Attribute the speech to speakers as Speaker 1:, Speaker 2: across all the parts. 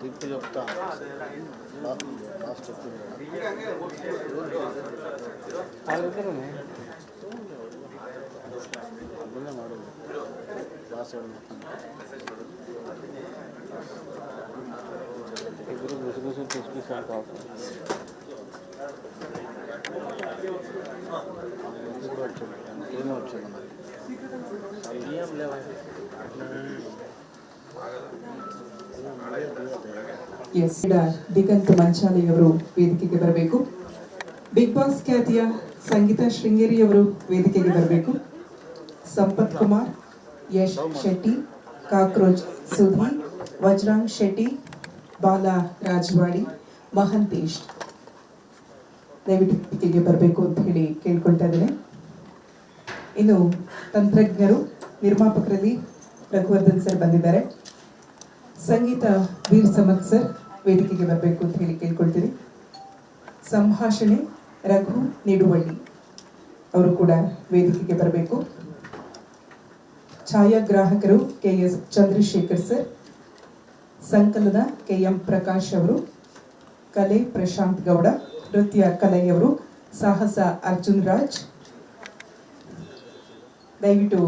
Speaker 1: టిప్పు చెప్తా లాస్ట్ ಮಾಡು ಕ್ಲಾಸ್ ಇಬ್ಬರು ಗುಸುಗುಸು ಪಿಸ್ಪಿಸ್ ಸಾಕು కూడా వచ్చింది అంతేనే వచ్చింది
Speaker 2: ಎಸ್ ದಿಗಂತ್ ಮಂಚಾಲಿ ಅವರು ವೇದಿಕೆಗೆ ಬರಬೇಕು. ಬಿಗ್ ಬಾಸ್ ಖ್ಯಾತಿಯ ಸಂಗೀತಾ ಶೃಂಗೇರಿ ಅವರು ವೇದಿಕೆಗೆ ಬರಬೇಕು. ಸಂಪತ್ ಕುಮಾರ್, ಯಶ್ ಶೆಟ್ಟಿ, ಕಾಕ್ರೋಚ್ ಸುಧಿ, ವಜ್ರಾಂಗ್ ಶೆಟ್ಟಿ, ಬಾಲಾ ರಾಜವಾಡಿ, ಮಹಂತೇಶ್ ದಯವಿಟ್ಟು ವೇದಿಕೆಗೆ ಬರಬೇಕು ಅಂತ ಹೇಳಿ ಕೇಳ್ಕೊಳ್ತಾ ಇದ್ದೇನೆ. ಇನ್ನು ತಂತ್ರಜ್ಞರು ನಿರ್ಮಾಪಕರಲ್ಲಿ ರಘುವರ್ಧನ್ ಸರ್ ಬಂದಿದ್ದಾರೆ. ಸಂಗೀತ ವೀರ್ ಸಮತ್ ಸರ್ ವೇದಿಕೆಗೆ ಬರಬೇಕು ಅಂತ ಹೇಳಿ ಕೇಳ್ಕೊಳ್ತೀವಿ. ಸಂಭಾಷಣೆ ರಘು ನಿಡುವಳ್ಳಿ ಅವರು ಕೂಡ ವೇದಿಕೆಗೆ ಬರಬೇಕು. ಛಾಯಾಗ್ರಾಹಕರು KS ಚಂದ್ರಶೇಖರ್ ಸರ್, ಸಂಕಲನ KM ಪ್ರಕಾಶ್ ಅವರು, ಕಲೆ ಪ್ರಶಾಂತ್ ಗೌಡ, ನೃತ್ಯ ಕಲೈ ಅವರು, ಸಾಹಸ ಅರ್ಜುನ್ ರಾಜ್ ದಯವಿಟ್ಟು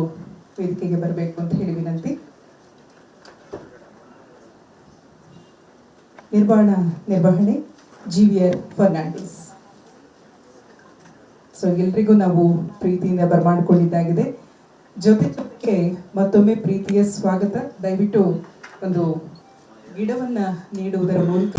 Speaker 2: ವೇದಿಕೆಗೆ ಬರಬೇಕು ಅಂತ ಹೇಳಿ ವಿನಂತಿ. ನಿರ್ವಹಣೆ GVR ಫರ್ನಾಂಡಿಸ್. ಸೊ ಎಲ್ರಿಗೂ ನಾವು ಪ್ರೀತಿಯಿಂದ ಬರಮಾಡಿಕೊಂಡಿದ್ದಾಗಿದೆ. ಜೊತೆಗೆ ಮತ್ತೊಮ್ಮೆ ಪ್ರೀತಿಯ ಸ್ವಾಗತ. ದಯವಿಟ್ಟು ಒಂದು ಗಿಡವನ್ನ ನೀಡುವುದರ ಮೂಲಕ